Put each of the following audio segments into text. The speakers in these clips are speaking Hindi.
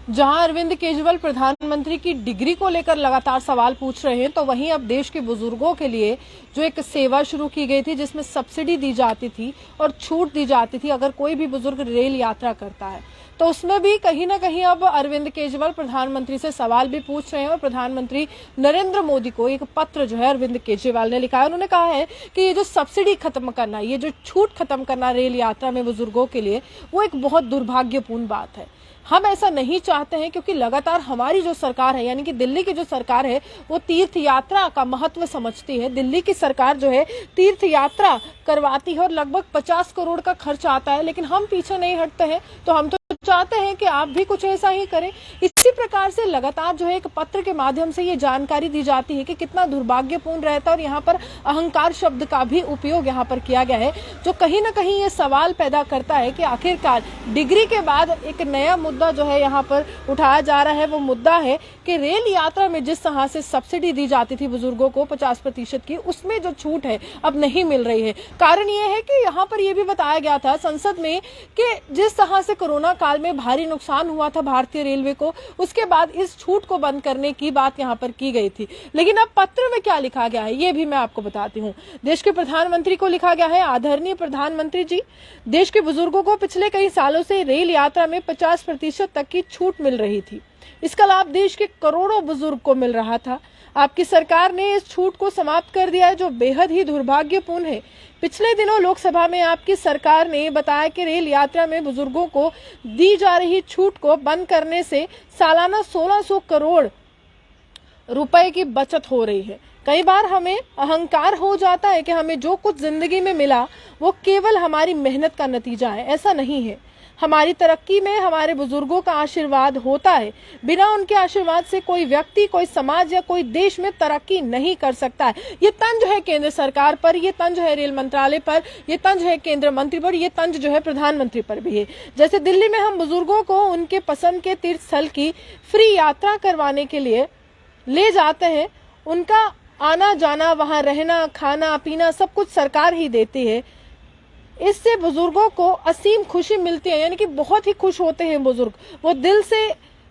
जहां अरविंद केजरीवाल प्रधानमंत्री की डिग्री को लेकर लगातार सवाल पूछ रहे हैं, तो वहीं अब देश के बुजुर्गों के लिए जो एक सेवा शुरू की गई थी जिसमें सब्सिडी दी जाती थी और छूट दी जाती थी अगर कोई भी बुजुर्ग रेल यात्रा करता है, तो उसमें भी कहीं ना कहीं अब अरविंद केजरीवाल प्रधानमंत्री से सवाल भी पूछ रहे हैं। और प्रधानमंत्री नरेंद्र मोदी को एक पत्र जो है अरविंद केजरीवाल ने लिखा है। उन्होंने कहा है कि ये जो सब्सिडी खत्म करना, ये जो छूट खत्म करना रेल यात्रा में बुजुर्गों के लिए, वो एक बहुत दुर्भाग्यपूर्ण बात है। हम ऐसा नहीं चाहते हैं क्योंकि लगातार हमारी जो सरकार है, यानी कि दिल्ली की जो सरकार है, वो तीर्थ यात्रा का महत्व समझती है। दिल्ली की सरकार जो है तीर्थ यात्रा करवाती है और लगभग 50 करोड़ का खर्च आता है, लेकिन हम पीछे नहीं हटते हैं। तो हम तो चाहते हैं कि आप भी कुछ ऐसा ही करें। इसी प्रकार से लगातार जो है एक पत्र के माध्यम से ये जानकारी दी जाती है कि कितना दुर्भाग्यपूर्ण रहता है। और यहाँ पर अहंकार शब्द का भी उपयोग यहाँ पर किया गया है, जो कहीं ना कहीं ये सवाल पैदा करता है कि आखिरकार डिग्री के बाद एक नया मुद्दा जो है यहाँ पर उठाया जा रहा है। वो मुद्दा है कि रेल यात्रा में जिस तरह से सब्सिडी दी जाती थी बुजुर्गों को 50% की, उसमें जो छूट है अब नहीं मिल रही है। कारण ये है कि यहाँ पर यह भी बताया गया था संसद में कि जिस तरह से कोरोना काल में भारी नुकसान हुआ था भारतीय रेलवे को, उसके बाद इस छूट को बंद करने की बात यहाँ पर की गई थी। लेकिन अब पत्र में क्या लिखा गया है ये भी मैं आपको बताती हूँ। देश के प्रधानमंत्री को लिखा गया है, आदरणीय प्रधानमंत्री जी, देश के बुजुर्गों को पिछले कई सालों से रेल यात्रा में 50% तक की छूट मिल रही थी। इसका लाभ देश के करोड़ों बुजुर्ग को मिल रहा था। आपकी सरकार ने इस छूट को समाप्त कर दिया है, जो बेहद ही दुर्भाग्यपूर्ण है। पिछले दिनों लोकसभा में आपकी सरकार ने बताया कि रेल यात्रा में बुजुर्गों को दी जा रही छूट को बंद करने से सालाना 1600 करोड़ रुपए की बचत हो रही है। कई बार हमें अहंकार हो जाता है कि हमें जो कुछ जिंदगी में मिला वो केवल हमारी मेहनत का नतीजा है। ऐसा नहीं है। हमारी तरक्की में हमारे बुजुर्गों का आशीर्वाद होता है। बिना उनके आशीर्वाद से कोई व्यक्ति, कोई समाज या कोई देश में तरक्की नहीं कर सकता है। ये तंज है केंद्र सरकार पर, ये तंज है रेल मंत्रालय पर, ये तंज है केंद्र मंत्री पर, ये तंज जो है प्रधानमंत्री पर भी है। जैसे दिल्ली में हम बुजुर्गों को उनके पसंद के तीर्थ स्थल की फ्री यात्रा करवाने के लिए ले जाते हैं, उनका आना जाना, वहां रहना, खाना पीना सब कुछ सरकार ही देती है। इससे बुजुर्गों को असीम खुशी मिलती है, यानी कि बहुत ही खुश होते हैं बुजुर्ग। वो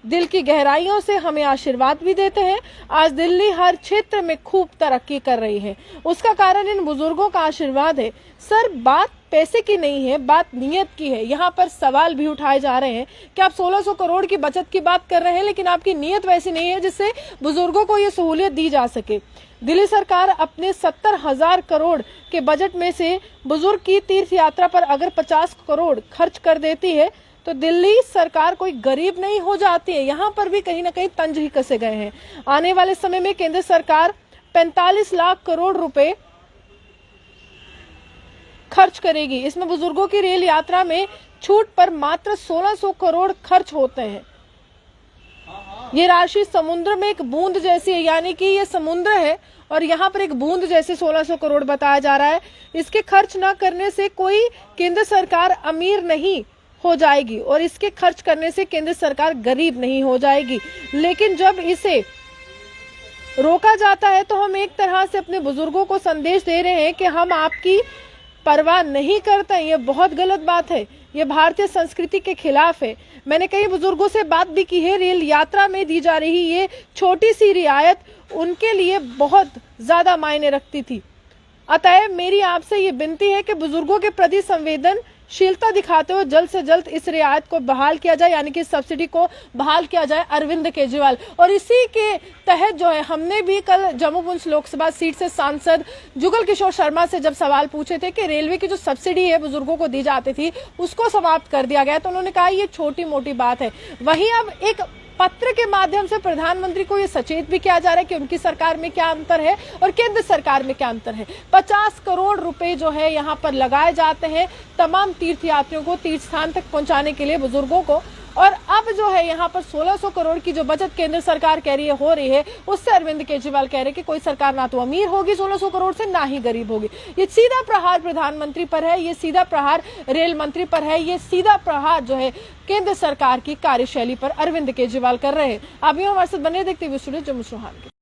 दिल की गहराइयों से हमें आशीर्वाद भी देते हैं। आज दिल्ली हर क्षेत्र में खूब तरक्की कर रही है, उसका कारण इन बुजुर्गों का आशीर्वाद है। सर, बात पैसे की नहीं है, बात नियत की है। यहाँ पर सवाल भी उठाए जा रहे हैं कि आप 1600 करोड़ की बचत की बात कर रहे हैं, लेकिन आपकी नियत वैसी नहीं है जिससे बुजुर्गों को ये सहूलियत दी जा सके। दिल्ली सरकार अपने 70,000 करोड़ के बजट में से बुजुर्ग की तीर्थ यात्रा पर अगर 50 करोड़ खर्च कर देती है तो दिल्ली सरकार कोई गरीब नहीं हो जाती है। यहाँ पर भी कहीं ना कहीं तंज ही कसे गए हैं। आने वाले समय में केंद्र सरकार 45 लाख करोड़ रुपए खर्च करेगी। इसमें बुजुर्गों की रेल यात्रा में छूट पर मात्र 1600 करोड़ खर्च होते हैं। ये राशि समुद्र में एक बूंद जैसी है, यानी कि ये समुद्र है और यहाँ पर एक बूंद जैसे 1600 करोड़ बताया जा रहा है। इसके खर्च न करने से कोई केंद्र सरकार अमीर नहीं हो जाएगी और इसके खर्च करने से केंद्र सरकार गरीब नहीं हो जाएगी। लेकिन जब इसे रोका जाता है तो हम एक तरह से अपने बुजुर्गों को संदेश दे रहे हैं कि हम आपकी परवाह नहीं करते। ये बहुत गलत बात है, ये भारतीय संस्कृति के खिलाफ है। मैंने कई बुजुर्गों से बात भी की है। रेल यात्रा में दी जा रही ये छोटी सी रियायत उनके लिए बहुत ज्यादा मायने रखती थी। अतएव मेरी आपसे ये विनती है कि बुजुर्गों के प्रति संवेदनशीलता दिखाते हुए जल्द से जल्द इस रियायत को बहाल किया जाए, यानी कि सब्सिडी को बहाल किया जाए। अरविंद केजरीवाल, और इसी के तहत जो है हमने भी कल जम्मू पुंछ लोकसभा सीट से सांसद जुगल किशोर शर्मा से जब सवाल पूछे थे कि रेलवे की जो सब्सिडी है बुजुर्गों को दी जाती थी उसको समाप्त कर दिया गया, तो उन्होंने कहा ये छोटी मोटी बात है। वहीं अब एक पत्र के माध्यम से प्रधानमंत्री को ये सचेत भी किया जा रहा है कि उनकी सरकार में क्या अंतर है और केंद्र सरकार में क्या अंतर है। 50 करोड़ रुपए जो है यहाँ पर लगाए जाते हैं तमाम तीर्थयात्रियों को तीर्थ स्थान तक पहुंचाने के लिए बुजुर्गों को, और अब जो है यहाँ पर 1600 करोड़ की जो बचत केंद्र सरकार कह रही है हो रही है, उससे अरविंद केजरीवाल कह रहे हैं कि कोई सरकार ना तो अमीर होगी 1600 करोड़ से, ना ही गरीब होगी। ये सीधा प्रहार प्रधानमंत्री पर है, ये सीधा प्रहार रेल मंत्री पर है, ये सीधा प्रहार जो है केंद्र सरकार की कार्यशैली पर अरविंद केजरीवाल कर रहे हैं। आप भी हमारे साथ बने, देखते हुए स्टूडियो जम्मू चौहान।